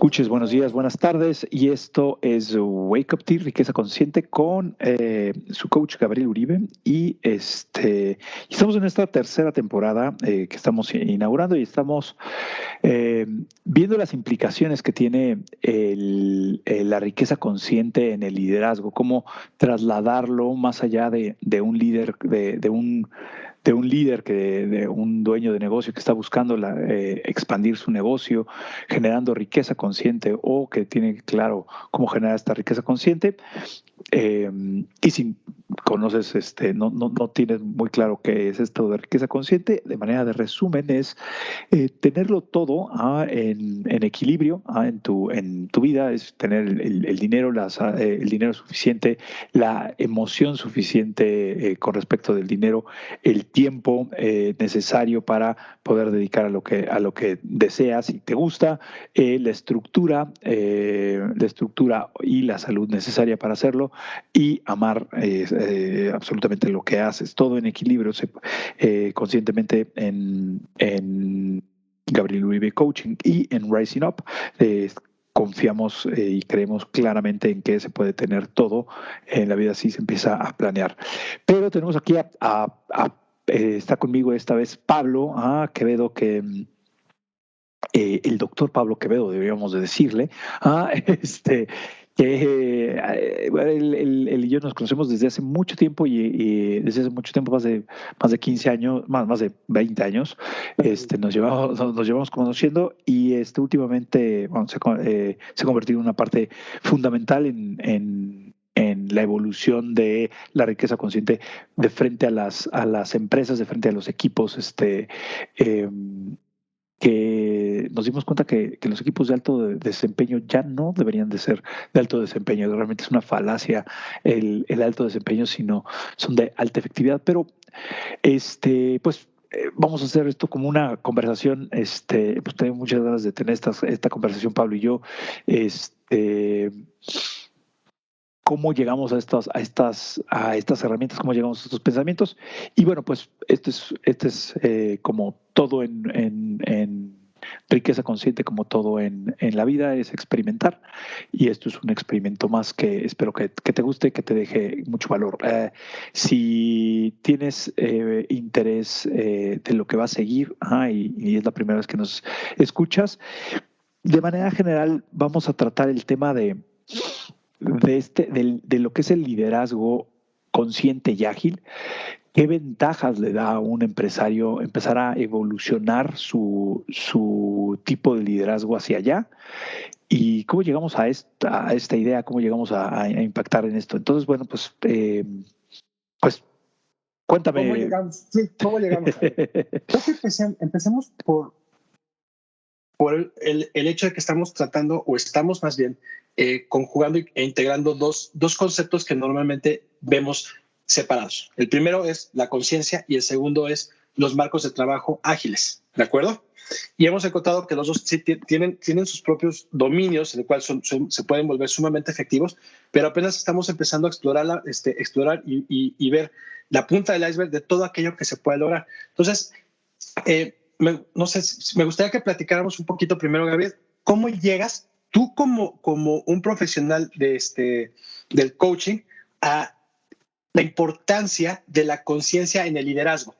Escuches, buenos días, buenas tardes. Y esto es Wake Up Tea, Riqueza Consciente, con su coach Gabriel Uribe. Y estamos en esta tercera temporada que estamos inaugurando y estamos eh, viendo las implicaciones que tiene la riqueza consciente en el liderazgo, cómo trasladarlo más allá de un líder, de un líder, de un dueño de negocio que está buscando expandir su negocio, generando riqueza consciente o que tiene claro cómo generar esta riqueza consciente. Y si conoces, no tienes muy claro qué es esto de riqueza consciente, de manera de resumen es tenerlo todo en equilibrio en tu vida, es tener el dinero, el dinero suficiente, la emoción suficiente con respecto del dinero, el tiempo necesario para poder dedicar a lo que deseas y te gusta, la estructura y la salud necesaria para hacerlo y amar absolutamente lo que haces, todo en equilibrio, conscientemente en Gabriel Uribe Coaching y en Rising Up. Confiamos y creemos claramente en que se puede tener todo en la vida si se empieza a planear. Pero tenemos aquí está conmigo esta vez Pablo Quevedo, que el doctor Pablo Quevedo, deberíamos de decirle, que él y yo nos conocemos desde hace mucho tiempo y desde hace mucho tiempo, más de 15 años, más de 20 años, nos llevamos conociendo y últimamente se ha convertido en una parte fundamental en la evolución de la riqueza consciente de frente a las empresas, de frente a los equipos, que nos dimos cuenta que los equipos de alto desempeño ya no deberían de ser de alto desempeño. Realmente es una falacia el alto desempeño, sino son de alta efectividad. Pero pues vamos a hacer esto como una conversación. Pues tengo muchas ganas de tener esta conversación, Pablo y yo. Cómo llegamos a estas herramientas, cómo llegamos a estos pensamientos. Y bueno, pues este es como todo en riqueza consciente, como todo en la vida, es experimentar. Y esto es un experimento más que espero que te guste, que te deje mucho valor. Si tienes interés de lo que va a seguir, y es la primera vez que nos escuchas, de manera general vamos a tratar el tema de lo que es el liderazgo consciente y ágil. ¿Qué ventajas le da a un empresario empezar a evolucionar su tipo de liderazgo hacia allá? ¿Y cómo llegamos a esta idea? ¿Cómo llegamos a impactar en esto? Entonces, bueno, pues cuéntame. ¿Cómo llegamos? Sí, ¿cómo llegamos? Creo que empecemos por el hecho de que estamos tratando, o estamos más bien conjugando e integrando dos conceptos que normalmente vemos separados. El primero es la conciencia y el segundo es los marcos de trabajo ágiles, ¿de acuerdo? Y hemos encontrado que los dos sí tienen sus propios dominios en el cual se pueden volver sumamente efectivos, pero apenas estamos empezando a explorar y ver la punta del iceberg de todo aquello que se puede lograr. Entonces, no sé, me gustaría que platicáramos un poquito primero, Gabriel, cómo llegas tú como un profesional del coaching a la importancia de la conciencia en el liderazgo.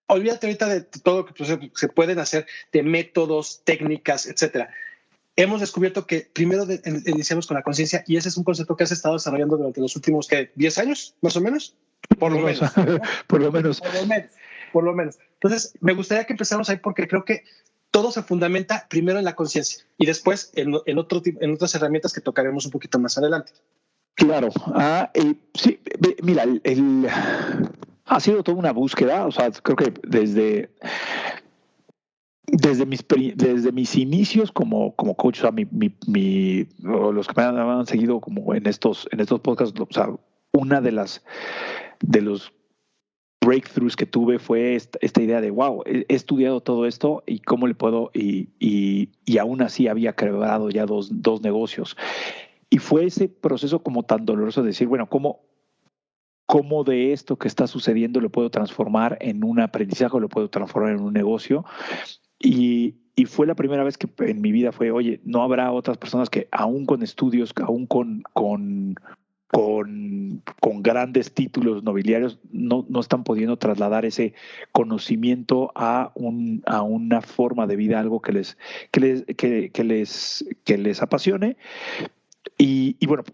Olvídate ahorita de todo lo que se pueden hacer, de métodos, técnicas, etcétera. Hemos descubierto que primero iniciamos con la conciencia y ese es un concepto que has estado desarrollando durante los últimos 10 años, más o menos. Por lo menos. Por lo menos. Entonces, me gustaría que empezáramos ahí porque creo que todo se fundamenta primero en la conciencia y después en otras herramientas que tocaremos un poquito más adelante. Claro. Sí, mira, ha sido toda una búsqueda. O sea, creo que desde mis inicios como coach, o sea, los que me han seguido como en estos podcasts, o sea, una de los breakthroughs que tuve fue esta idea de, wow, he estudiado todo esto y cómo le puedo, y aún así había creado ya dos negocios. Y fue ese proceso como tan doloroso de decir, bueno, ¿cómo de esto que está sucediendo lo puedo transformar en un aprendizaje o lo puedo transformar en un negocio? Y y fue la primera vez que en mi vida fue, oye, no habrá otras personas que aún con estudios, aún con grandes títulos nobiliarios, no están pudiendo trasladar ese conocimiento a una forma de vida, algo que les apasione. Y bueno,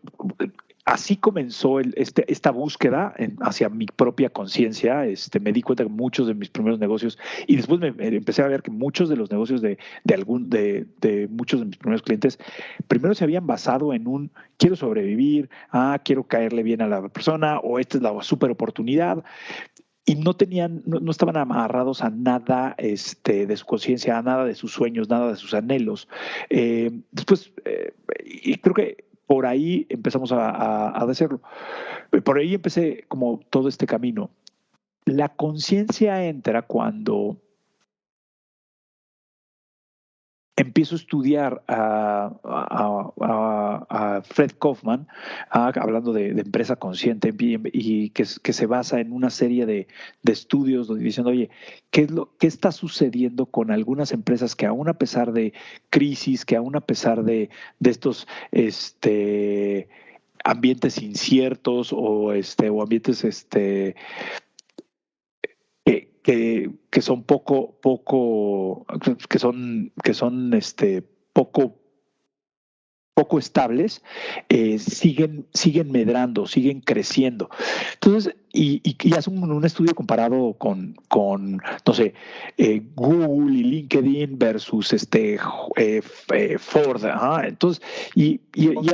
así comenzó esta búsqueda hacia mi propia conciencia. Me di cuenta que muchos de mis primeros negocios, y después empecé a ver que muchos de los negocios de muchos de mis primeros clientes, primero se habían basado en quiero sobrevivir, quiero caerle bien a la persona, o esta es la super oportunidad. Y no estaban amarrados a nada de su conciencia, a nada de sus sueños, nada de sus anhelos. Después, y creo que por ahí empezamos a hacerlo. Por ahí empecé como todo este camino. La conciencia entra cuando empiezo a estudiar a Fred Kaufman, hablando de empresa consciente, y que se basa en una serie de estudios donde diciendo, oye, ¿qué está sucediendo con algunas empresas que aún a pesar de crisis, que aún a pesar de estos ambientes inciertos o ambientes que son poco estables, siguen medrando, siguen creciendo. Entonces, y hacen un estudio comparado con no sé, Google y LinkedIn versus Ford. Entonces, y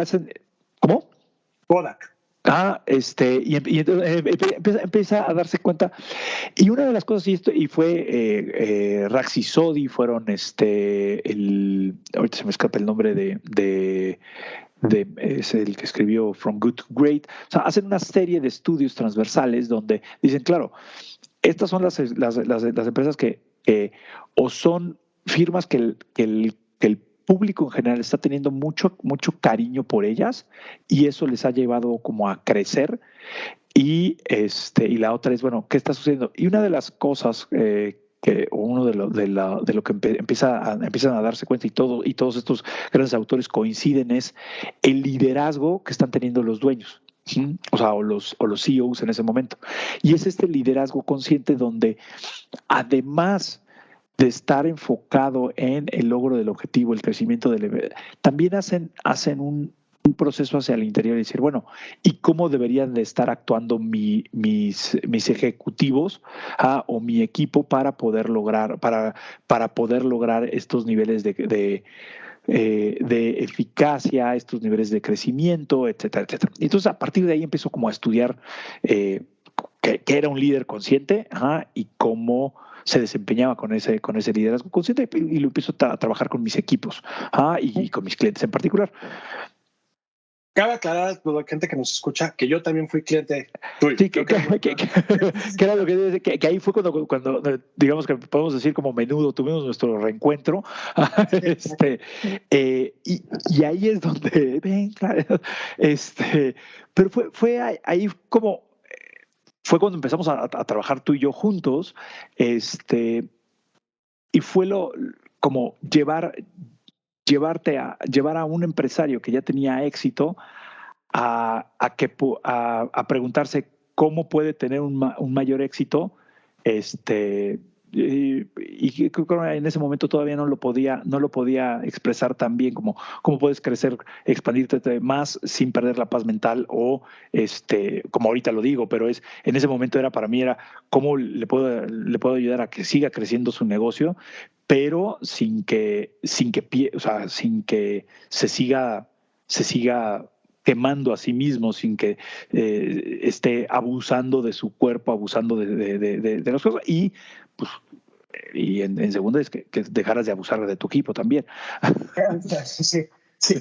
hacen, ¿cómo? Kodak. Y entonces empieza a darse cuenta. Y una de las cosas, y fue Rax y Sodi, fueron ahorita se me escapa el nombre es el que escribió From Good to Great. O sea, hacen una serie de estudios transversales donde dicen, claro, estas son las empresas que o son firmas que el público en general está teniendo mucho cariño por ellas, y eso les ha llevado como a crecer. Y la otra es, bueno, ¿qué está sucediendo? Y una de las cosas uno de lo que empiezan a darse cuenta, y todos estos grandes autores coinciden, es el liderazgo que están teniendo los dueños. ¿Sí? O sea, o los CEOs en ese momento. Y es este liderazgo consciente donde, además de estar enfocado en el logro del objetivo, el crecimiento también hacen un proceso hacia el interior y decir, bueno, ¿y cómo deberían de estar actuando mis ejecutivos o mi equipo para poder lograr estos niveles de eficacia, estos niveles de crecimiento, etcétera, etcétera? Y entonces, a partir de ahí empiezo como a estudiar que era un líder consciente, y cómo se desempeñaba con ese liderazgo consciente, y lo empiezo a trabajar con mis equipos y con mis clientes en particular. Cabe aclarar a toda la gente que nos escucha que yo también fui cliente tuyo. Sí, que era lo que ahí fue cuando, digamos que podemos decir como menudo, tuvimos nuestro reencuentro. Y ahí es donde, pero fue ahí como, fue cuando empezamos a trabajar tú y yo juntos, y fue como llevar a un empresario que ya tenía éxito a preguntarse cómo puede tener un mayor éxito, y creo que en ese momento todavía no lo podía expresar tan bien como cómo puedes crecer, expandirte más sin perder la paz mental, o como ahorita lo digo, pero en ese momento para mí era cómo le puedo ayudar a que siga creciendo su negocio, pero sin que se siga quemando a sí mismo, sin que esté abusando de su cuerpo, abusando de las cosas. Y pues, y en segunda es que dejaras de abusar de tu equipo también. Sí.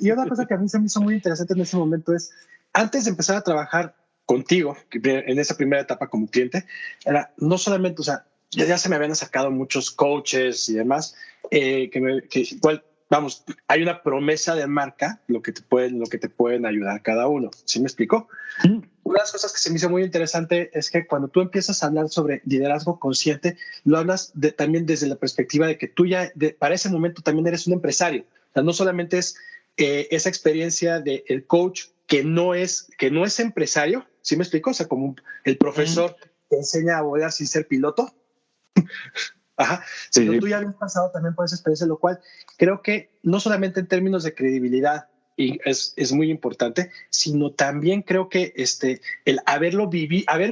Y una cosa que a mí se me hizo muy interesante en ese momento es, antes de empezar a trabajar contigo, en esa primera etapa como cliente, era no solamente, o sea, ya se me habían acercado muchos coaches y demás, que igual, vamos, hay una promesa de marca, lo que te pueden ayudar cada uno. ¿Sí me explico? una de las cosas que se me hizo muy interesante es que cuando tú empiezas a hablar sobre liderazgo consciente, lo hablas también desde la perspectiva de que tú ya, para ese momento también eres un empresario. O sea, no solamente es esa experiencia del coach que no es empresario, ¿sí me explico? O sea, como el profesor que enseña a volar sin ser piloto. Ajá. Sino tú ya habías pasado también por esa experiencia, lo cual creo que no solamente en términos de credibilidad y es muy importante, sino también creo que el haber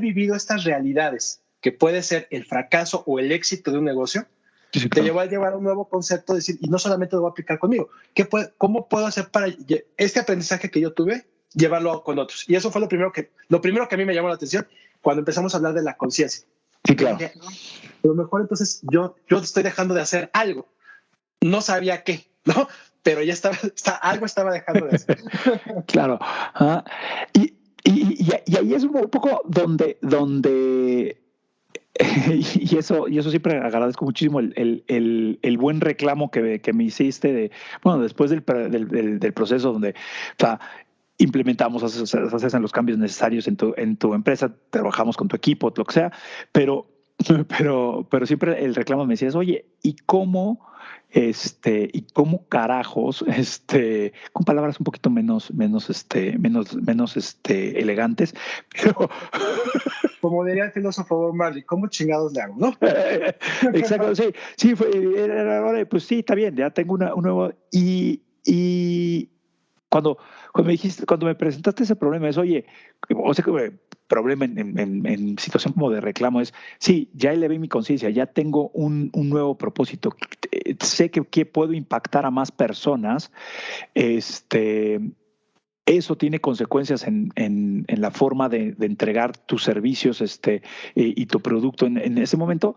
vivido estas realidades, que puede ser el fracaso o el éxito de un negocio, Sí, te llevó a llevar a un nuevo concepto, de decir, y no solamente lo voy a aplicar conmigo, ¿cómo puedo hacer para este aprendizaje que yo tuve, llevarlo con otros? Y eso fue lo primero que a mí me llamó la atención cuando empezamos a hablar de la conciencia. Sí, claro. Dije, no, a lo mejor entonces yo estoy dejando de hacer algo. No sabía qué, ¿no? Pero ya algo estaba dejando de hacer. Claro. Y ahí es un poco donde y eso siempre agradezco muchísimo el buen reclamo que me hiciste después del proceso donde, o sea, implementamos, hacen los cambios necesarios en tu empresa, trabajamos con tu equipo, lo que sea, pero siempre el reclamo me decías, oye, ¿y cómo carajos, con palabras un poquito menos elegantes, pero como diría el filósofo Bob Marley, ¿cómo chingados le hago, no? Exacto, sí, pues sí, está bien, ya tengo un nuevo, y cuando me presentaste ese problema es, oye, o sea, que problema en situación como de reclamo es, sí, ya elevé mi conciencia, ya tengo un nuevo propósito, sé que puedo impactar a más personas, eso tiene consecuencias en la forma de entregar tus servicios y tu producto en ese momento,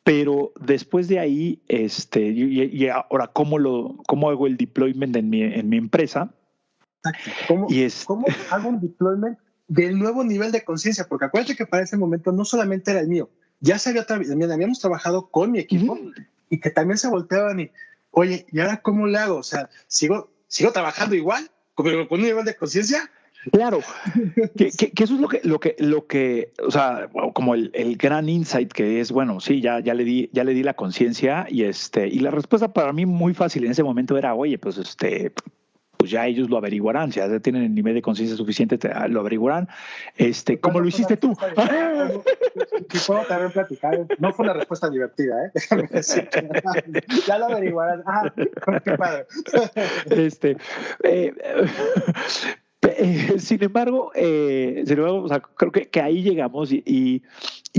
pero después de ahí, y ahora, ¿cómo hago el deployment en mi empresa? ¿Cómo hago un deployment del nuevo nivel de conciencia? Porque acuérdate que para ese momento no solamente era el mío, ya habíamos trabajado con mi equipo y que también se volteaban y, oye, ¿y ahora cómo le hago? O sea, ¿sigo trabajando igual, pero con un nivel de conciencia? Claro, que eso es lo que, o sea, como el gran insight que es, bueno, sí, ya le di la conciencia y la respuesta para mí muy fácil en ese momento era, oye, pues pues ya ellos lo averiguarán, si ya tienen el nivel de conciencia suficiente, lo averiguarán. ¿Cómo lo hiciste tú? Si puedo también platicar, no fue una respuesta divertida, ¿eh? Déjame decir. Ya lo averiguarán. Qué padre. Sin embargo, o sea, creo que ahí llegamos y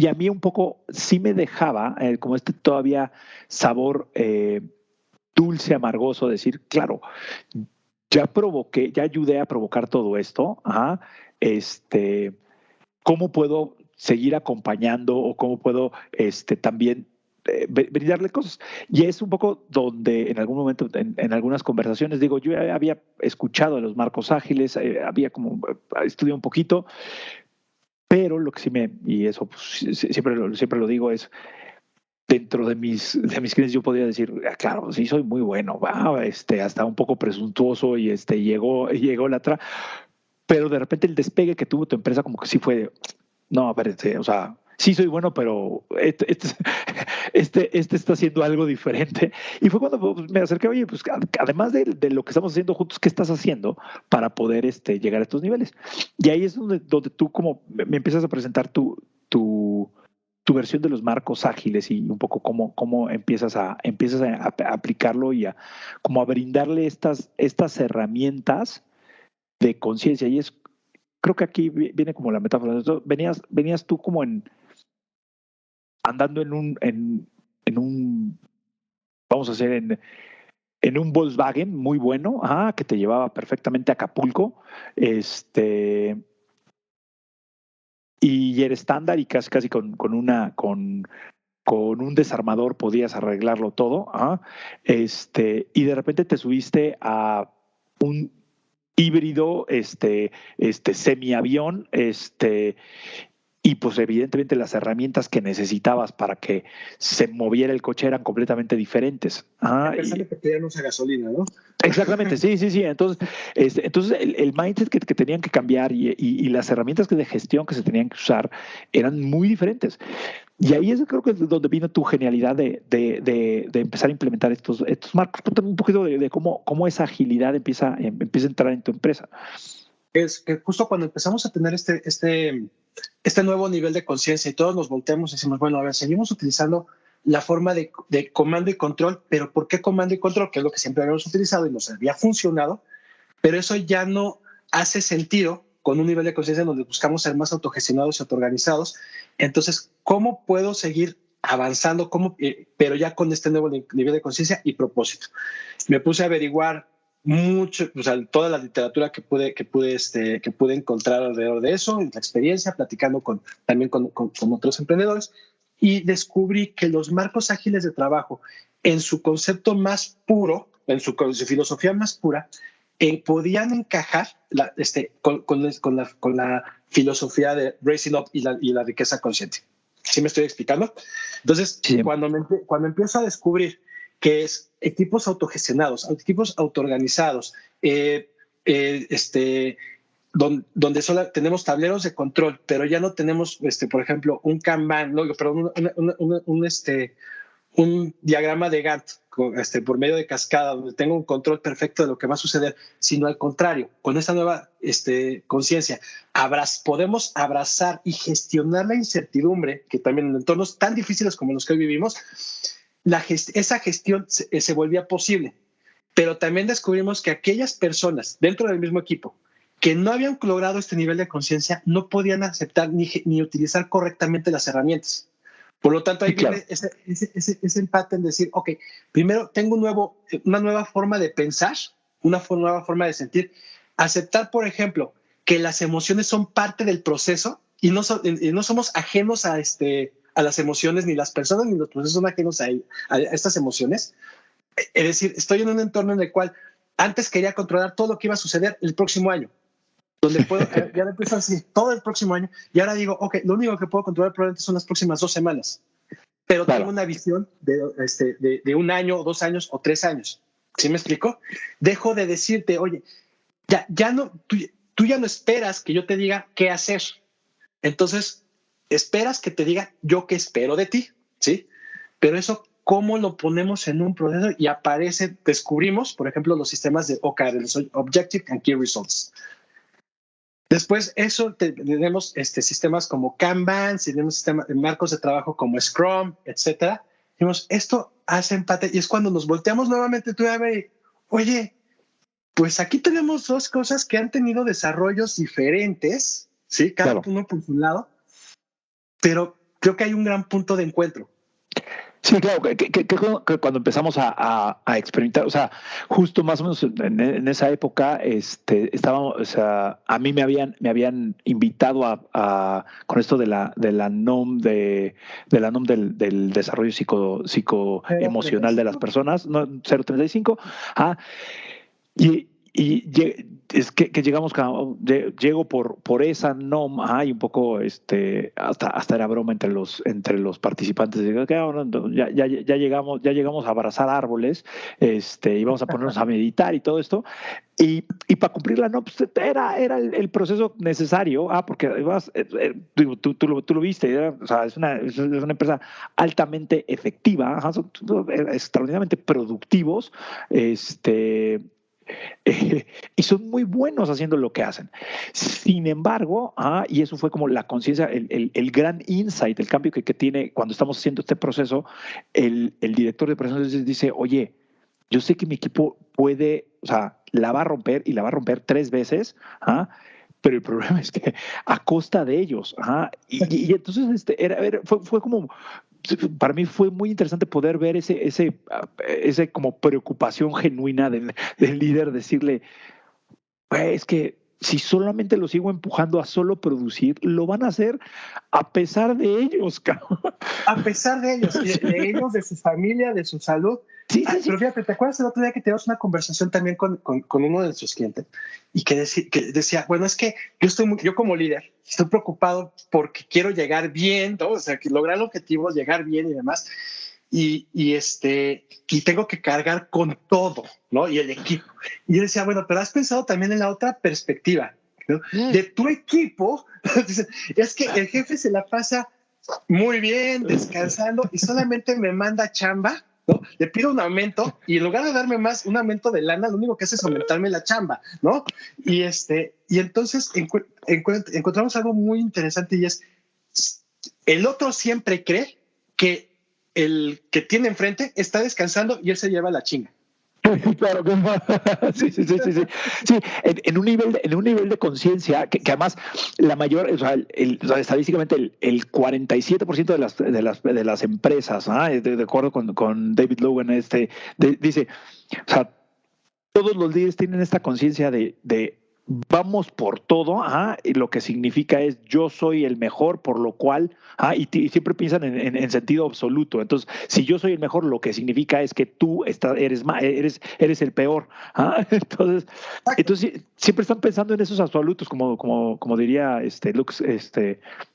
a mí un poco sí me dejaba como todavía sabor dulce, amargoso, decir, claro, ya ayudé a provocar todo esto, ¿cómo puedo seguir acompañando o cómo puedo también brindarle cosas? Y es un poco donde en algún momento, en algunas conversaciones, digo, yo había escuchado de los marcos ágiles, había como estudiado un poquito, pero lo que sí y eso pues, siempre lo digo, es dentro de mis clientes yo podría decir, claro, sí soy muy bueno, hasta un poco presuntuoso y llegó la pero de repente el despegue que tuvo tu empresa como que sí fue, no, espérate, o sea, sí soy bueno, pero este está haciendo algo diferente. Y fue cuando me acerqué, oye, pues además de lo que estamos haciendo juntos, ¿qué estás haciendo para poder llegar a estos niveles? Y ahí es donde tú como me empiezas a presentar tu versión de los marcos ágiles y un poco cómo empiezas a aplicarlo y como a brindarle estas herramientas de conciencia. Y creo que aquí viene como la metáfora. Venías tú como andando en un, vamos a hacer, en un Volkswagen muy bueno, que te llevaba perfectamente a Acapulco, y era estándar y casi con un desarmador podías arreglarlo todo, y de repente te subiste a un híbrido, semiavión, y pues evidentemente las herramientas que necesitabas para que se moviera el coche eran completamente diferentes. Pensando que teníamos a gasolina, ¿no? Exactamente, sí. Entonces el mindset que tenían que cambiar y las herramientas de gestión que se tenían que usar eran muy diferentes. Y ahí es creo que es donde vino tu genialidad de empezar a implementar estos marcos. Cuéntame un poquito de cómo esa agilidad empieza a entrar en tu empresa. Es que justo cuando empezamos a tener este nuevo nivel de conciencia y todos nos volteamos y decimos, bueno, a ver, seguimos utilizando la forma de comando y control, pero ¿por qué comando y control? Que es lo que siempre habíamos utilizado y nos había funcionado, pero eso ya no hace sentido con un nivel de conciencia en donde buscamos ser más autogestionados y autoorganizados. Entonces, ¿cómo puedo seguir avanzando, pero ya con este nuevo nivel de conciencia y propósito? Me puse a averiguar mucho, o sea, toda la literatura que pude encontrar alrededor de eso, la experiencia, platicando también con otros emprendedores, y descubrí que los marcos ágiles de trabajo, en su concepto más puro, en su filosofía más pura, podían encajar con la filosofía de Raising Up y la riqueza consciente. ¿Sí me estoy explicando? Entonces, Sí. cuando empiezo a descubrir que es equipos autogestionados, equipos autoorganizados, donde solo tenemos tableros de control, pero ya no tenemos, por ejemplo, un Kanban, no, perdón, un diagrama de Gantt por medio de cascada, donde tengo un control perfecto de lo que va a suceder, sino al contrario, con esta nueva conciencia, podemos abrazar y gestionar la incertidumbre, que también en entornos tan difíciles como los que hoy vivimos, esa gestión se volvía posible. Pero también descubrimos que aquellas personas dentro del mismo equipo que no habían logrado este nivel de conciencia no podían aceptar ni utilizar correctamente las herramientas. Por lo tanto, ahí viene ese empate en decir, ok, primero tengo una nueva forma de pensar, una nueva forma de sentir, aceptar, por ejemplo, que las emociones son parte del proceso y no somos ajenos a las emociones, ni las personas ni los procesos son ajenos a estas emociones. Es decir, estoy en un entorno en el cual antes quería controlar todo lo que iba a suceder el próximo año, donde ya empiezo así todo el próximo año, y ahora digo, ok, lo único que puedo controlar probablemente son las próximas 2 semanas, pero tengo una visión de 1 año, 2 años o 3 años. ¿Sí me explico? Dejo de decirte, oye, ya no, tú ya no esperas que yo te diga qué hacer. Entonces, esperas que te diga yo qué espero de ti, ¿sí? Pero eso, ¿cómo lo ponemos en un proceso? Y descubrimos, por ejemplo, los sistemas de OKR, los Objective and Key Results. Después, tenemos sistemas como Kanban, tenemos marcos de trabajo como Scrum, etcétera. Dijimos, esto hace empate, y es cuando nos volteamos nuevamente tú a ver, oye, pues aquí tenemos 2 cosas que han tenido desarrollos diferentes, ¿sí? Cada uno por su lado, pero creo que hay un gran punto de encuentro. Sí, claro, que cuando empezamos a experimentar, o sea, justo más o menos en esa época, estábamos, o sea, a mí me habían invitado con esto de la NOM del desarrollo psicoemocional de las personas, ¿no? 035, y es que llegamos, llego por esa NOM, y un poco hasta era broma entre los participantes, ya llegamos a abrazar árboles, y vamos a ponernos a meditar y todo esto, y para cumplir la NOM, pues, era el proceso necesario, porque además, tú lo viste, o sea, es una empresa altamente efectiva, son extraordinariamente productivos, y son muy buenos haciendo lo que hacen. Sin embargo, y eso fue como la conciencia, el gran insight, el cambio que tiene cuando estamos haciendo este proceso, el director de operaciones dice, oye, yo sé que mi equipo puede, o sea, la va a romper y la va a romper 3 veces, pero el problema es que a costa de ellos. Y entonces fue como, para mí fue muy interesante poder ver ese como preocupación genuina del líder, decirle, es que si solamente lo sigo empujando a solo producir, lo van a hacer a pesar de ellos, cabrón. A pesar de ellos, de ellos, de su familia, de su salud. Sí. Pero fíjate, ¿te acuerdas el otro día que teníamos una conversación también con uno de nuestros clientes y que decía, bueno, es que yo como líder estoy preocupado porque quiero llegar bien, ¿no? O sea, que lograr el objetivo, llegar bien y demás, y tengo que cargar con todo, ¿no? Y el equipo. Y yo decía, bueno, pero has pensado también en la otra perspectiva, ¿no? De tu equipo. Es que el jefe se la pasa muy bien, descansando, y solamente me manda chamba, ¿no? Le pido un aumento y en lugar de darme un aumento de lana, lo único que hace es aumentarme la chamba, ¿no? Y entonces encontramos algo muy interesante, y es el otro siempre cree que el que tiene enfrente está descansando y él se lleva la chinga. Claro que sí. Sí, en un nivel de conciencia que además la mayor, o sea, estadísticamente el 47% de las empresas, de acuerdo con David Logan, dice, o sea, todos los líderes tienen esta conciencia de vamos por todo, y lo que significa es yo soy el mejor, por lo cual, y siempre piensan en sentido absoluto. Entonces, si yo soy el mejor, lo que significa es que tú eres el peor. Entonces siempre están pensando en esos absolutos, como diría Lux,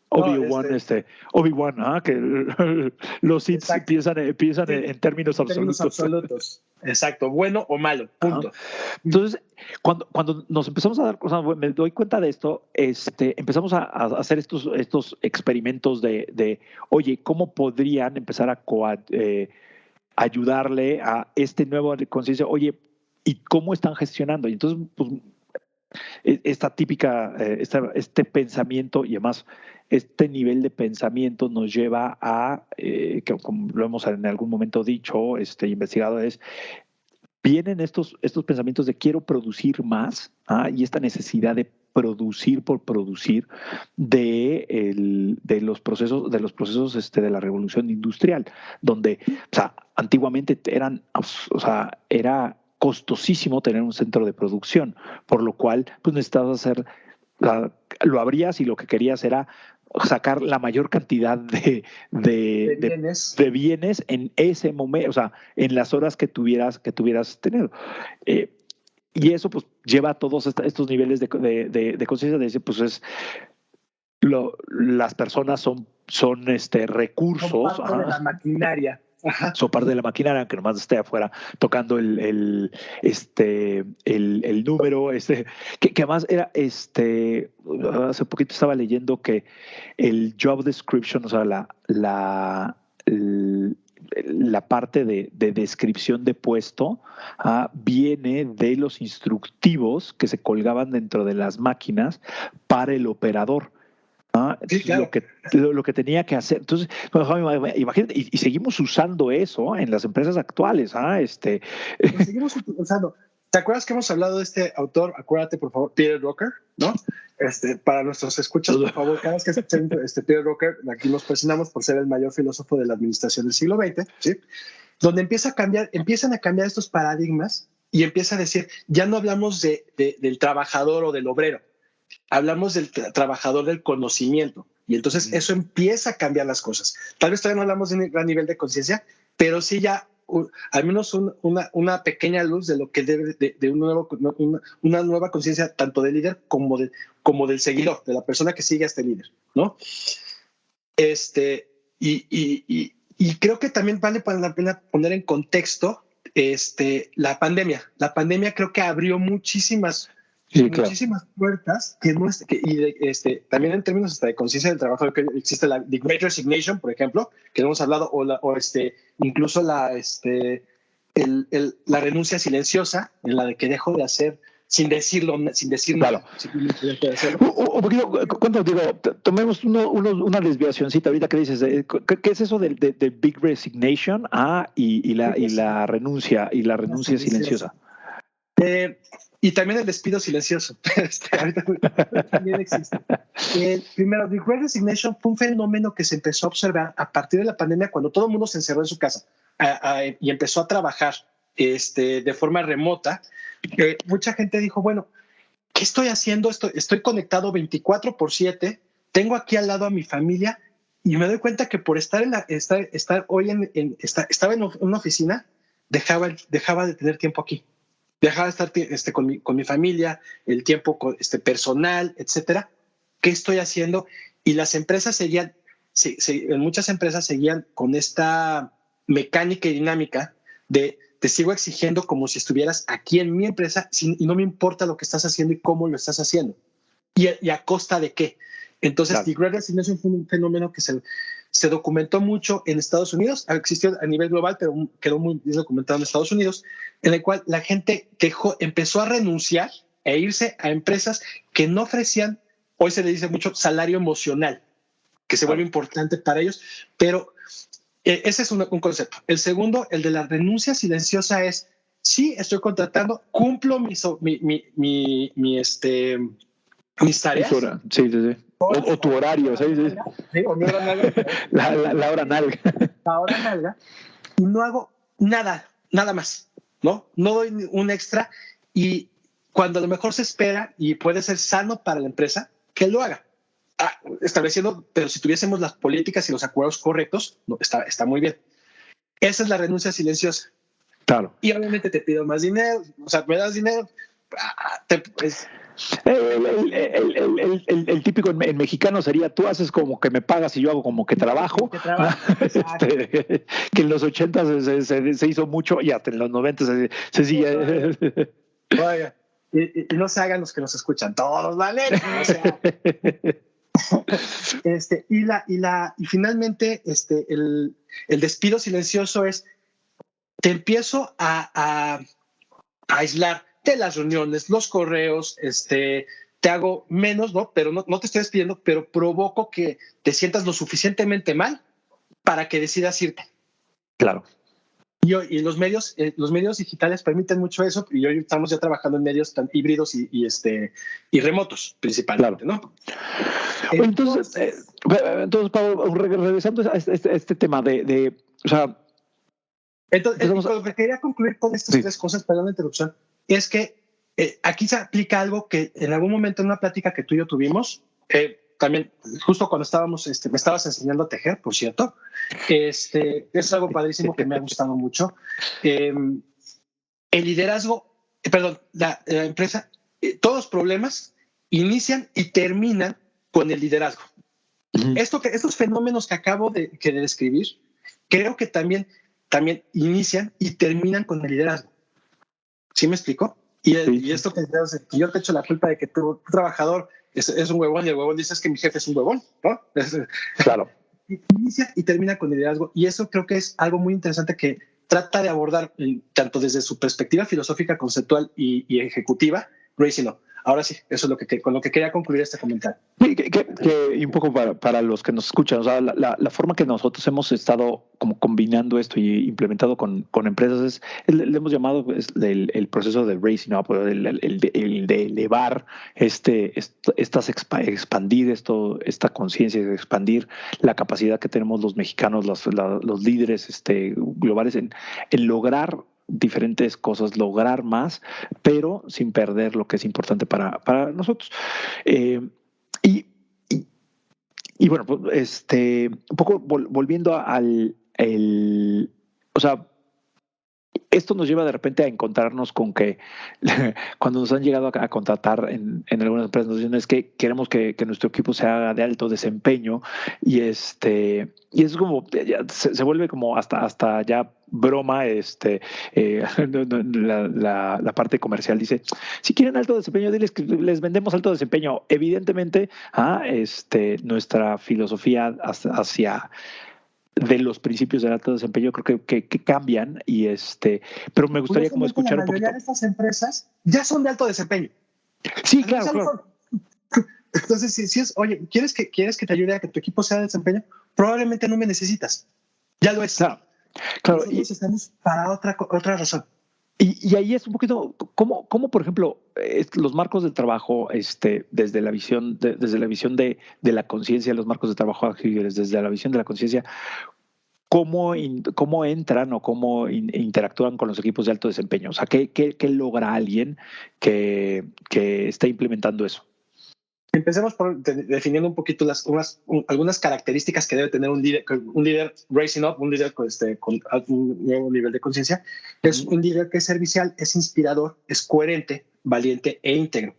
Obi-Wan, que los Sith piensan en términos absolutos. Exacto, bueno o malo, punto. Entonces, cuando nos empezamos a dar cosas, me doy cuenta de esto, empezamos a hacer estos experimentos de oye, ¿cómo podrían empezar a ayudarle a este nuevo conciencia? Oye, ¿y cómo están gestionando? Y entonces, pues, esta típica, este pensamiento y además este nivel de pensamiento nos lleva a, que como lo hemos en algún momento dicho, investigado, vienen estos pensamientos de quiero producir más, y esta necesidad de producir por producir de los procesos de la revolución industrial, donde, o sea, antiguamente era costosísimo tener un centro de producción, por lo cual pues necesitabas lo abrías y lo que querías era sacar la mayor cantidad de bienes en ese momento, o sea, en las horas que tuvieras tenido. Y eso pues lleva a todos estos niveles de conciencia de decir, pues las personas son recursos. Son parte de la maquinaria. Son parte de la maquinaria, aunque nomás esté afuera tocando el número, que además era, hace poquito estaba leyendo que el job description, o sea, la parte de descripción de puesto, viene de los instructivos que se colgaban dentro de las máquinas para el operador. Sí, claro. Lo que tenía que hacer. Entonces, imagínate, y seguimos usando eso en las empresas actuales. Lo seguimos utilizando. ¿Te acuerdas que hemos hablado de este autor? Acuérdate, por favor, Peter Drucker, ¿no? Para nuestros escuchas, por favor, cada vez que escuchen Peter Drucker, aquí nos presionamos por ser el mayor filósofo de la administración del siglo XX, ¿sí? Donde empiezan a cambiar estos paradigmas y empieza a decir, ya no hablamos del trabajador o del obrero, hablamos del trabajador del conocimiento, y entonces eso empieza a cambiar las cosas. Tal vez todavía no hablamos de un gran nivel de conciencia, pero sí ya al menos una pequeña luz de lo que debe de una nueva conciencia tanto del líder como del seguidor, de la persona que sigue a este líder, ¿no? Y creo que también vale la pena poner en contexto la pandemia. La pandemia creo que abrió muchísimas puertas también en términos de conciencia del trabajo, que existe the Great Resignation, por ejemplo, que hemos hablado, incluso la renuncia silenciosa, en la de que dejo de hacer sin decirlo, sin decir nada. Un poquito, ¿cuánto digo? Tomemos una desviacióncita ahorita que dices, ¿qué es eso del Big Resignation? Y la renuncia silenciosa. Y también el despido silencioso. También existe. Primero, The Great Resignation fue un fenómeno que se empezó a observar a partir de la pandemia, cuando todo el mundo se encerró en su casa y empezó a trabajar de forma remota. Mucha gente dijo, bueno, ¿qué estoy haciendo? Estoy conectado 24/7, tengo aquí al lado a mi familia y me doy cuenta que por estar hoy estaba en una oficina, dejaba de tener tiempo aquí. Dejaba de estar con mi familia, el tiempo personal, etcétera. ¿Qué estoy haciendo? Y las empresas seguían, en muchas empresas seguían con esta mecánica y dinámica de te sigo exigiendo como si estuvieras aquí en mi empresa y no me importa lo que estás haciendo y cómo lo estás haciendo. ¿Y a costa de qué? Entonces, Claro. The Great Resignation fue un fenómeno que se documentó mucho en Estados Unidos, existió a nivel global, pero quedó muy bien documentado en Estados Unidos, en el cual la gente empezó a renunciar e irse a empresas que no ofrecían, hoy se le dice mucho, salario emocional, que se vuelve importante para ellos, pero ese es un concepto. El segundo, el de la renuncia silenciosa es, sí, estoy contratando, cumplo mis tareas. Sí. O tu horario, ¿sí? Sí, o mi hora nalga. La hora nalga. La hora nalga. Y no hago nada más, ¿no? No doy un extra y cuando a lo mejor se espera y puede ser sano para la empresa, que lo haga. Estableciendo, pero si tuviésemos las políticas y los acuerdos correctos, no, está muy bien. Esa es la renuncia silenciosa. Claro. Y obviamente te pido más dinero, o sea, me das dinero, El típico en mexicano sería tú haces como que me pagas y yo hago como que trabajo. Que en los 80 se hizo mucho y hasta en los 90 se sigue. Oiga, y no se hagan los que nos escuchan, todos, ¿vale? O sea, y finalmente el despido silencioso es te empiezo a aislar de las reuniones, los correos, te hago menos, ¿no? Pero no te estoy despidiendo, pero provoco que te sientas lo suficientemente mal para que decidas irte. Claro. Y los medios digitales permiten mucho eso, y hoy estamos ya trabajando en medios tan híbridos y remotos, principalmente, claro. ¿No? Entonces, Pablo, regresando a este tema o sea... Entonces, lo que quería concluir con estas tres cosas, perdón la interrupción, es que aquí se aplica algo que en algún momento en una plática que tú y yo tuvimos, también justo cuando estábamos, me estabas enseñando a tejer, por cierto, es algo padrísimo que me ha gustado mucho. El liderazgo, la empresa, todos los problemas inician y terminan con el liderazgo. Estos fenómenos que acabo de describir, creo que también inician y terminan con el liderazgo. ¿Sí me explico? Y esto que yo te echo la culpa de que tu trabajador es un huevón y el huevón dice que mi jefe es un huevón, ¿no? Claro. Inicia y termina con el liderazgo. Y eso creo que es algo muy interesante que trata de abordar tanto desde su perspectiva filosófica, conceptual y ejecutiva, Racino. Ahora sí, eso es con lo que quería concluir este comentario. Y un poco para los que nos escuchan, o sea, la forma que nosotros hemos estado como combinando esto y implementado con empresas le hemos llamado el proceso de raising up, el de elevar expandir esta conciencia, de expandir la capacidad que tenemos los mexicanos, los líderes globales en lograr diferentes cosas, lograr más, pero sin perder lo que es importante para nosotros. Y bueno, pues, un poco volviendo o sea, esto nos lleva de repente a encontrarnos con que cuando nos han llegado a contratar en algunas empresas nos dicen es que queremos que nuestro equipo sea de alto desempeño y es como se vuelve como hasta ya broma la parte comercial dice si quieren alto desempeño diles que les vendemos alto desempeño. Evidentemente nuestra filosofía hacia de los principios del alto desempeño creo que cambian pero me gustaría como escuchar un poquito. La mayoría de estas empresas ya son de alto desempeño. Sí, claro. Entonces, si es, oye, ¿quieres que te ayude a que tu equipo sea de desempeño? Probablemente no me necesitas. Ya lo es. Claro. Nosotros estamos para otra razón. Y ahí es un poquito, ¿cómo por ejemplo, los marcos del trabajo, desde la visión de la conciencia, los marcos de trabajo ágiles, desde la visión de la conciencia, cómo entran o cómo interactúan con los equipos de alto desempeño. O sea, ¿qué logra alguien que está implementando eso? Empecemos por definiendo un poquito algunas características que debe tener un líder raising up, un líder con un nuevo nivel de conciencia. Es un líder que es servicial, es inspirador, es coherente, valiente e íntegro.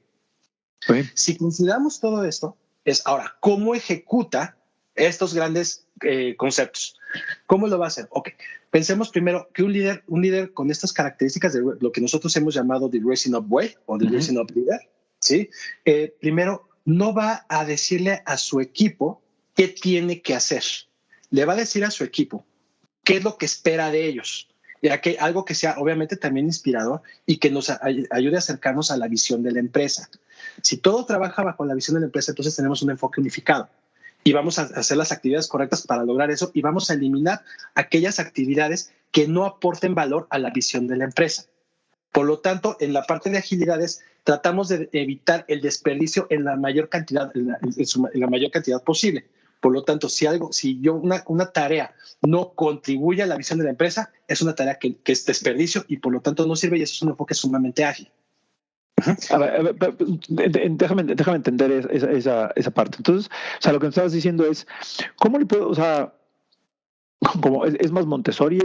Sí. Si consideramos todo esto, es ahora, ¿cómo ejecuta estos grandes conceptos? ¿Cómo lo va a hacer? Ok, pensemos primero que un líder con estas características de lo que nosotros hemos llamado the raising up way o the raising up leader, ¿sí? Primero, no va a decirle a su equipo qué tiene que hacer. Le va a decir a su equipo qué es lo que espera de ellos. Ya que algo que sea obviamente también inspirador y que nos ayude a acercarnos a la visión de la empresa. Si todo trabaja bajo la visión de la empresa, entonces tenemos un enfoque unificado y vamos a hacer las actividades correctas para lograr eso y vamos a eliminar aquellas actividades que no aporten valor a la visión de la empresa. Por lo tanto, en la parte de agilidades, tratamos de evitar el desperdicio en la mayor cantidad, en la mayor cantidad posible. Por lo tanto, si una tarea no contribuye a la visión de la empresa, es una tarea que es desperdicio y por lo tanto no sirve y eso es un enfoque sumamente ágil. A ver, déjame entender esa parte. Entonces, o sea, lo que me estabas diciendo es, ¿cómo le puedo, o sea, como es más Montessori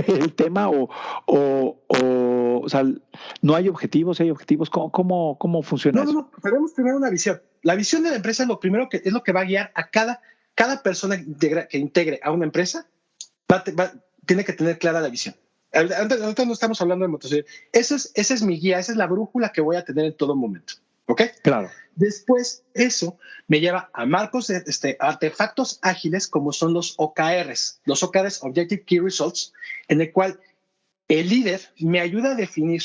el tema o sea, no hay objetivos, hay objetivos, ¿cómo funciona eso? No, tenemos primero una visión. La visión de la empresa es lo primero que es lo que va a guiar a cada persona que integre a una empresa, tiene que tener clara la visión. Ahorita no estamos hablando de Montessori. Esa es mi guía, esa es la brújula que voy a tener en todo momento. ¿Ok? Claro. Después, eso me lleva a marcos artefactos ágiles como son los OKRs. Los OKRs, Objective Key Results, en el cual el líder me ayuda a definir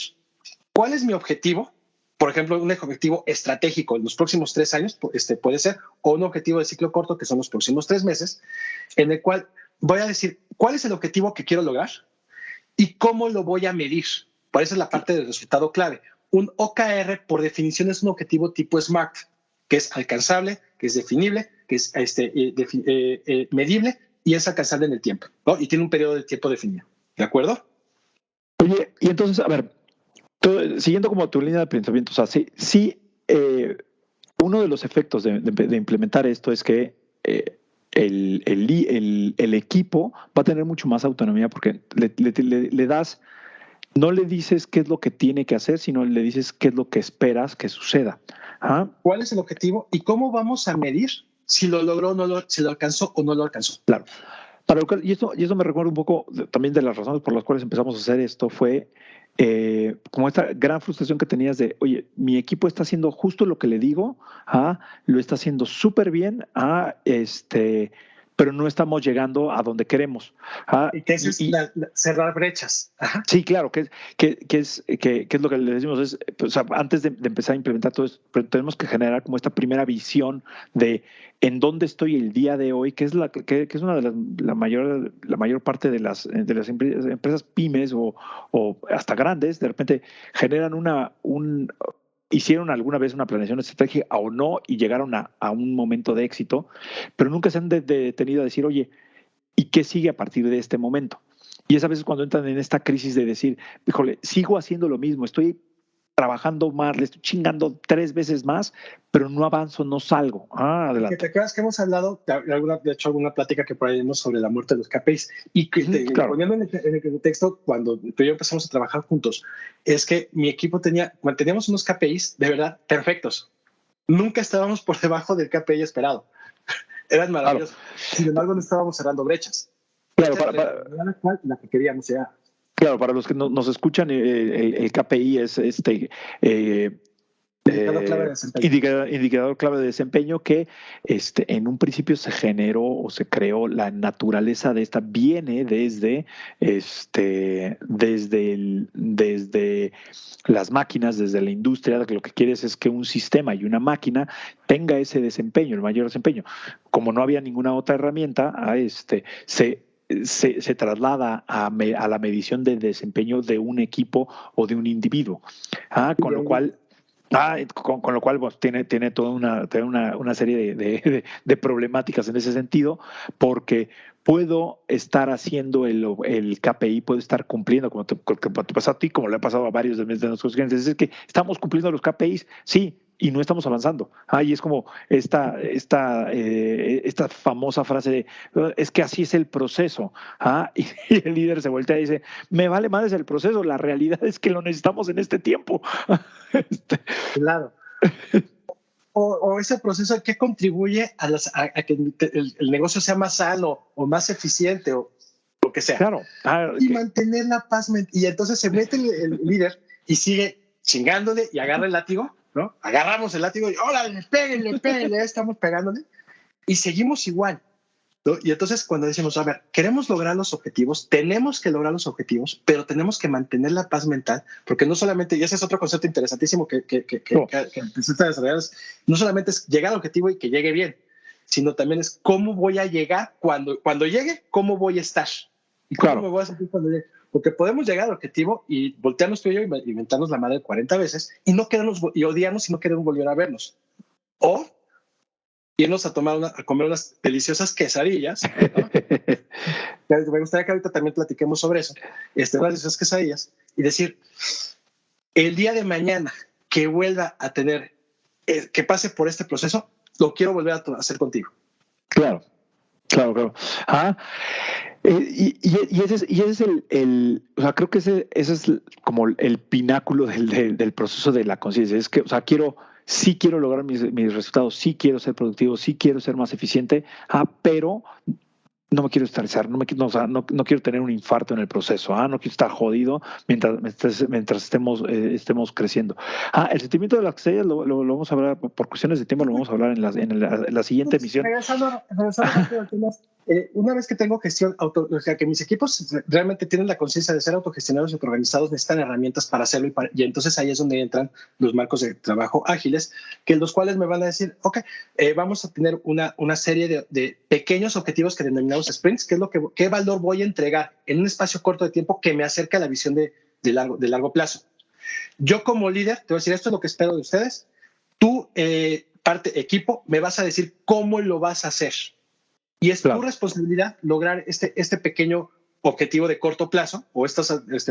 cuál es mi objetivo. Por ejemplo, un objetivo estratégico en los próximos 3 años puede ser, o un objetivo de ciclo corto que son los próximos 3 meses, en el cual voy a decir cuál es el objetivo que quiero lograr y cómo lo voy a medir. Por eso es la parte del resultado clave. Un OKR, por definición, es un objetivo tipo SMART, que es alcanzable, que es definible, que es medible y es alcanzable en el tiempo, ¿no? Y tiene un periodo de tiempo definido. ¿De acuerdo? Oye, y entonces, a ver, siguiendo como tu línea de pensamiento, o sea, sí uno de los efectos de implementar esto es que el equipo va a tener mucho más autonomía porque le das, no le dices qué es lo que tiene que hacer, sino le dices qué es lo que esperas que suceda. ¿Ah? ¿Cuál es el objetivo y cómo vamos a medir si lo logró, si lo alcanzó o no lo alcanzó? Claro. Y eso me recuerda un poco también de las razones por las cuales empezamos a hacer esto, fue como esta gran frustración que tenías de, oye, mi equipo está haciendo justo lo que le digo, lo está haciendo súper bien, pero no estamos llegando a donde queremos. Y que es cerrar brechas. Ajá. Sí, claro, que es lo que le decimos, o sea, antes de empezar a implementar todo esto, pero tenemos que generar como esta primera visión de en dónde estoy el día de hoy, que es una de la mayor parte de las empresas pymes o hasta grandes, de repente generan hicieron alguna vez una planeación estratégica o no y llegaron a un momento de éxito, pero nunca se han detenido a decir, oye, ¿y qué sigue a partir de este momento? Y es a veces cuando entran en esta crisis de decir, híjole, sigo haciendo lo mismo, estoy trabajando más, le estoy chingando 3 veces más, pero no avanzo, no salgo. Adelante. ¿Te acuerdas que hemos hablado, de hecho, alguna plática que por ahí vimos sobre la muerte de los KPIs? Y claro, poniendo en el contexto, cuando tú y yo empezamos a trabajar juntos, es que mi equipo teníamos unos KPIs de verdad perfectos. Nunca estábamos por debajo del KPI esperado. Eran maravillosos. Claro. Sin embargo, no estábamos cerrando brechas. Claro, la que queríamos llegar. Claro, para los que nos escuchan, el KPI es indicador clave de desempeño que en un principio se generó o se creó. La naturaleza de esta viene desde las máquinas, desde la industria. Lo que quieres es que un sistema y una máquina tenga ese desempeño, el mayor desempeño. Como no había ninguna otra herramienta, se traslada a la medición de desempeño de un equipo o de un individuo. Con lo cual pues, tiene toda una serie de problemáticas en ese sentido, porque puedo estar haciendo el KPI, puedo estar cumpliendo, como te pasa a ti, como le ha pasado a varios de nuestros clientes, es que estamos cumpliendo los KPIs, sí, y no estamos avanzando. Y es como esta famosa frase de, es que así es el proceso. Y el líder se voltea y dice, me vale más el proceso, la realidad es que lo necesitamos en este tiempo. Claro. O ese proceso que contribuye a que el negocio sea más sano o más eficiente o lo que sea. Claro. Y mantener la paz mental. Y entonces se mete el líder y sigue chingándole y agarra el látigo, ¿no? Agarramos el látigo y órale, péguenle, estamos pegándole y seguimos igual, ¿no? Y entonces cuando decimos, a ver, queremos lograr los objetivos, tenemos que lograr los objetivos, pero tenemos que mantener la paz mental, porque no solamente, y ese es otro concepto interesantísimo que empezaste a desarrollar, no solamente es llegar al objetivo y que llegue bien, sino también es cómo voy a llegar cuando llegue, cómo voy a estar. ¿Y cómo me voy a sentir cuando llegue? Porque podemos llegar al objetivo y voltearnos tú y yo y inventarnos la madre 40 veces y no queremos, y odiarnos y no queremos volver a vernos. O irnos a comer unas deliciosas quesadillas, ¿no? Me gustaría que ahorita también platiquemos sobre eso, unas deliciosas quesadillas, y decir, el día de mañana que vuelva a tener, que pase por este proceso, lo quiero volver a hacer contigo. Claro. Y ese es o sea, creo que ese es como el pináculo del proceso de la conciencia. Es que, o sea, sí quiero lograr mis resultados, sí quiero ser productivo, sí quiero ser más eficiente, pero no me quiero estresar, no quiero tener un infarto en el proceso, no quiero estar jodido mientras estemos creciendo. El sentimiento de las estrellas lo vamos a hablar, por cuestiones de tiempo, lo vamos a hablar en la siguiente emisión. Regresando rápido al tema, una vez que tengo gestión, o sea, que mis equipos realmente tienen la conciencia de ser autogestionados y autoorganizados, necesitan herramientas para hacerlo y entonces ahí es donde entran los marcos de trabajo ágiles, que los cuales me van a decir, ok, vamos a tener una serie de pequeños objetivos que denominamos sprints, qué valor voy a entregar en un espacio corto de tiempo que me acerque a la visión de largo plazo. Yo como líder te voy a decir, esto es lo que espero de ustedes. Tú, equipo, me vas a decir cómo lo vas a hacer. Y es tu responsabilidad lograr este pequeño objetivo de corto plazo o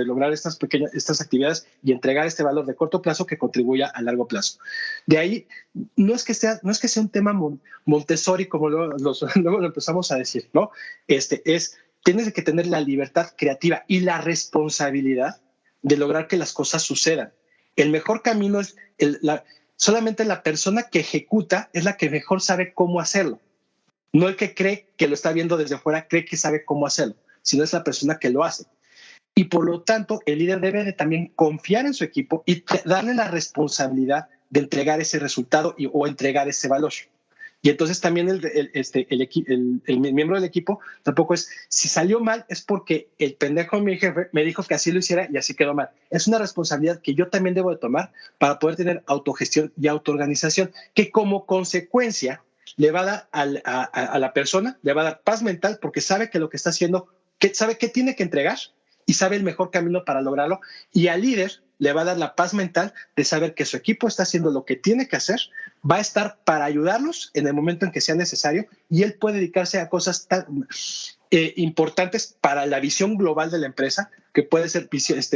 lograr estas actividades y entregar este valor de corto plazo que contribuya a largo plazo. De ahí, no es que sea un tema Montessori como luego lo empezamos a decir, ¿no? Tienes que tener la libertad creativa y la responsabilidad de lograr que las cosas sucedan. El mejor camino es solamente la persona que ejecuta es la que mejor sabe cómo hacerlo. No el que cree que lo está viendo desde fuera, cree que sabe cómo hacerlo, sino es la persona que lo hace. Y por lo tanto, el líder debe de también confiar en su equipo y darle la responsabilidad de entregar ese resultado o entregar ese valor. Y entonces también el miembro del equipo tampoco si salió mal es porque el pendejo de mi jefe me dijo que así lo hiciera y así quedó mal. Es una responsabilidad que yo también debo de tomar para poder tener autogestión y autoorganización, que como consecuencia le va a dar a la persona, le va a dar paz mental porque sabe que lo que está haciendo, sabe qué tiene que entregar y sabe el mejor camino para lograrlo. Y al líder le va a dar la paz mental de saber que su equipo está haciendo lo que tiene que hacer, va a estar para ayudarlos en el momento en que sea necesario y él puede dedicarse a cosas tan importantes para la visión global de la empresa, que puede ser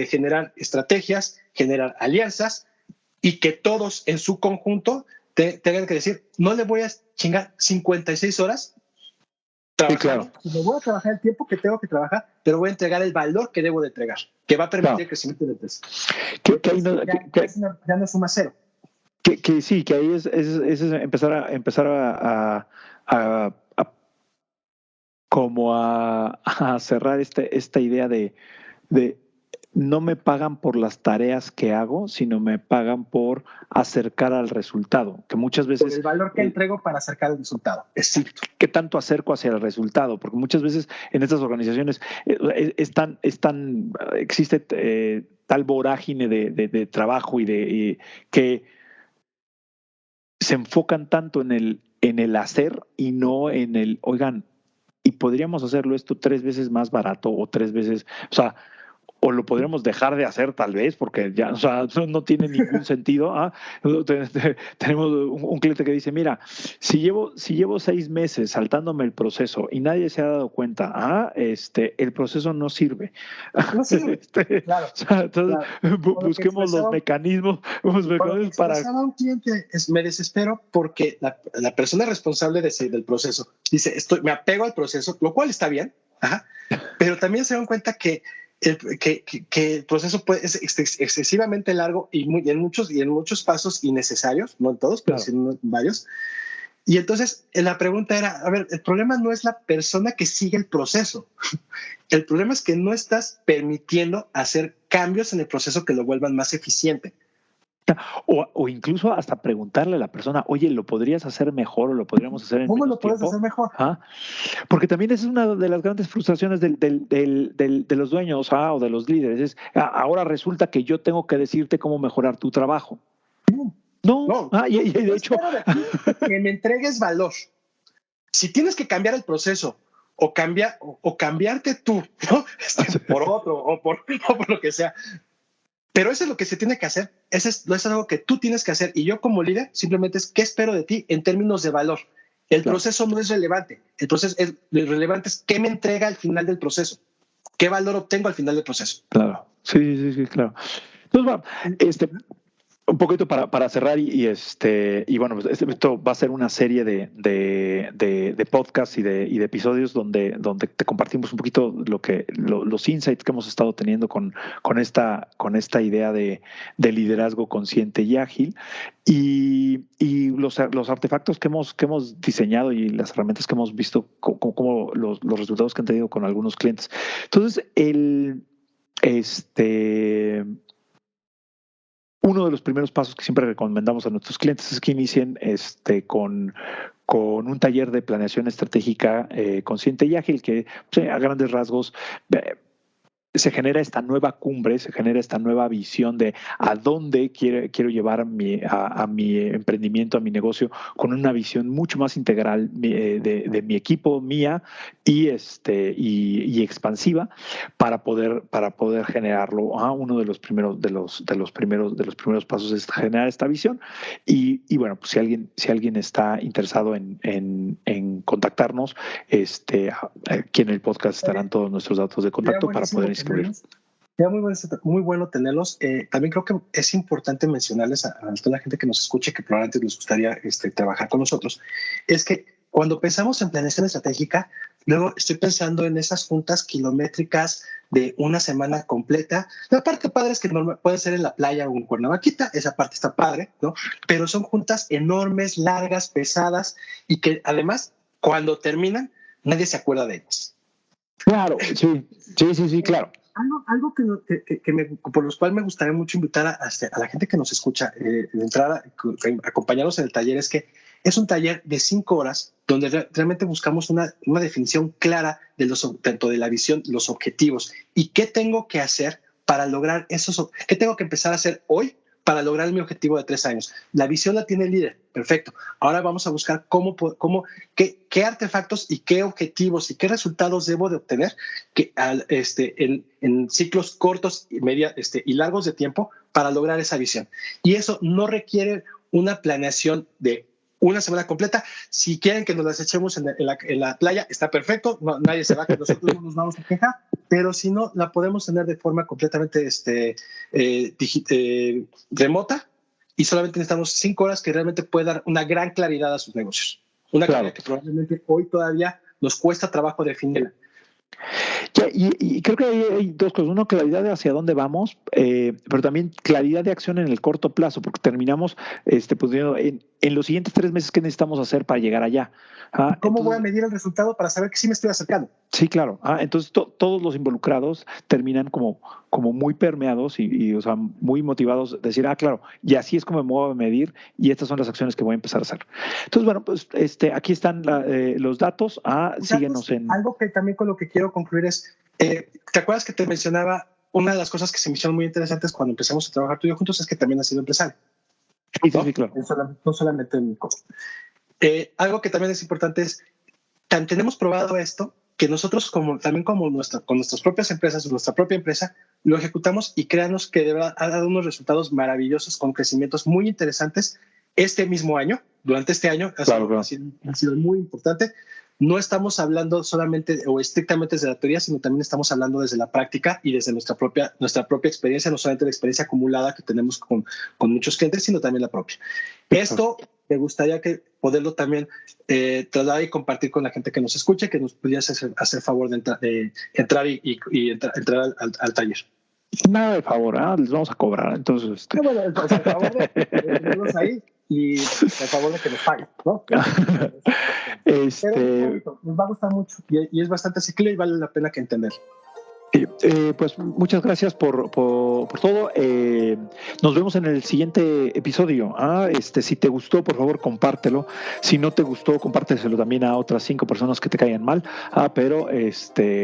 generar estrategias, generar alianzas y que todos en su conjunto tengan que decir, no le voy a chingar 56 horas trabajando, me voy a trabajar el tiempo que tengo que trabajar, pero voy a entregar el valor que debo de entregar, que va a permitir el crecimiento de la empresa. Ya no suma cero. Sí, que ahí es empezar a cerrar esta idea de no me pagan por las tareas que hago, sino me pagan por acercar al resultado, que muchas veces... Por el valor que entrego para acercar al resultado. Exacto. ¿Qué tanto acerco hacia el resultado? Porque muchas veces en estas organizaciones existe tal vorágine de trabajo y que se enfocan tanto en el hacer y no en oigan, y podríamos hacerlo esto 3 veces más barato o 3 veces, o sea, o lo podríamos dejar de hacer tal vez, porque ya, o sea, no tiene ningún sentido. Tenemos un cliente que dice, mira, si llevo 6 meses saltándome el proceso y nadie se ha dado cuenta, el proceso no sirve. No sirve. Claro. O sea, entonces, Claro. busquemos los mecanismos para... Un cliente me desespero porque la persona responsable del proceso dice, me apego al proceso, lo cual está bien, pero también se dan cuenta que el proceso es excesivamente largo y en muchos pasos innecesarios, no en todos, pero sí en varios. Y entonces la pregunta era, a ver, el problema no es la persona que sigue el proceso. El problema es que no estás permitiendo hacer cambios en el proceso que lo vuelvan más eficiente. O incluso hasta preguntarle a la persona, oye, ¿lo podrías hacer mejor o lo podríamos hacer en ¿Cómo menos lo puedes tiempo? hacer mejor? Porque también esa es una de las grandes frustraciones de los dueños o de los líderes. Es, ahora resulta que yo tengo que decirte cómo mejorar tu trabajo. No. Y de hecho... que me entregues valor. Si tienes que cambiar el proceso o cambiarte tú, ¿no? Por otro o por lo que sea. Pero eso es lo que se tiene que hacer. Eso es algo que tú tienes que hacer. Y yo como líder simplemente es qué espero de ti en términos de valor. El proceso no es relevante. Lo relevante es qué me entrega al final del proceso. ¿Qué valor obtengo al final del proceso? Claro. Sí, claro. Entonces, un poquito para cerrar y bueno, pues esto va a ser una serie de podcasts y de episodios donde te compartimos un poquito los insights que hemos estado teniendo con esta idea de liderazgo consciente y ágil y los artefactos que hemos diseñado y las herramientas que hemos visto, como los resultados que han tenido con algunos clientes. Entonces, uno de los primeros pasos que siempre recomendamos a nuestros clientes es que inicien con un taller de planeación estratégica consciente y ágil que a grandes rasgos se genera esta nueva cumbre, se genera esta nueva visión de a dónde quiero llevar a mi emprendimiento, a mi negocio, con una visión mucho más integral de mi equipo, mía y expansiva para poder generarlo. Uno de los primeros pasos es generar esta visión y bueno, pues si alguien está interesado en contactarnos, aquí en el podcast estarán todos nuestros datos de contacto para poder inscribir. Sería muy bueno tenerlos. También creo que es importante mencionarles a toda la gente que nos escuche, que probablemente les gustaría trabajar con nosotros, es que cuando pensamos en planeación estratégica, luego estoy pensando en esas juntas kilométricas de una semana completa. La parte padre es que puede ser en la playa o en Cuernavaquita, esa parte está padre, ¿no? Pero son juntas enormes, largas, pesadas y que además, cuando terminan, nadie se acuerda de ellas. Claro, sí, claro. Algo por lo cual me gustaría mucho invitar a la gente que nos escucha de entrada, acompañarnos en el taller, es que es un taller de 5 horas donde realmente buscamos una definición clara tanto de la visión, los objetivos y qué tengo que hacer para lograr qué tengo que empezar a hacer hoy para lograr mi objetivo de 3 años. La visión la tiene el líder, perfecto. Ahora vamos a buscar qué artefactos y qué objetivos y qué resultados debo de obtener en ciclos cortos y largos de tiempo para lograr esa visión. Y eso no requiere una planeación de una semana completa. Si quieren que nos las echemos en la playa, está perfecto. No, nadie se va, que nosotros no nos vamos a quejar. Pero si no, la podemos tener de forma completamente remota y solamente necesitamos 5 horas que realmente puede dar una gran claridad a sus negocios. Una claridad que probablemente hoy todavía nos cuesta trabajo definirla. Y creo que hay 2 cosas. Uno, claridad de hacia dónde vamos, pero también claridad de acción en el corto plazo, porque terminamos pudiendo en los siguientes 3 meses qué necesitamos hacer para llegar allá. ¿Cómo voy a medir el resultado para saber que sí me estoy acercando? Sí, claro. Entonces todos los involucrados terminan como muy permeados y o sea, muy motivados de decir, claro, y así es como me voy a medir y estas son las acciones que voy a empezar a hacer. Entonces, bueno, pues aquí están los datos. Síguenos en... Algo que también con lo que quiero concluir es, ¿te acuerdas que te mencionaba una de las cosas que se me hicieron muy interesantes cuando empezamos a trabajar tú y yo juntos es que también has sido empresario? Sí, claro. No solamente en mi cosa. Algo que también es importante es, tenemos probado esto que nosotros también con nuestras propias empresas, nuestra propia empresa, lo ejecutamos y créanos que de verdad ha dado unos resultados maravillosos con crecimientos muy interesantes este mismo año. Durante este año ha sido muy importante. No estamos hablando solamente o estrictamente desde la teoría, sino también estamos hablando desde la práctica y desde nuestra propia experiencia, no solamente la experiencia acumulada que tenemos con muchos clientes, sino también la propia. Esto me gustaría poderlo también trasladar y compartir con la gente que nos escuche, que nos pudiese hacer favor de entrar entrar al taller. Nada de favor, les vamos a cobrar. Entonces, bueno, entonces, a favor de tenerlos ahí y a favor de que nos paguen, ¿no? Pero nos va a gustar mucho y es bastante asequible y vale la pena que entender. Pues muchas gracias por todo. Nos vemos en el siguiente episodio. Si te gustó, por favor, compártelo. Si no te gustó, compárteselo también a otras 5 personas que te caigan mal. Pero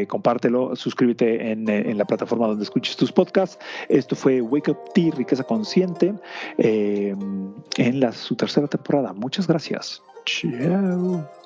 compártelo, suscríbete en la plataforma donde escuches tus podcasts. Esto fue Wake Up Tea, Riqueza Consciente, en su tercera temporada. Muchas gracias. Chao.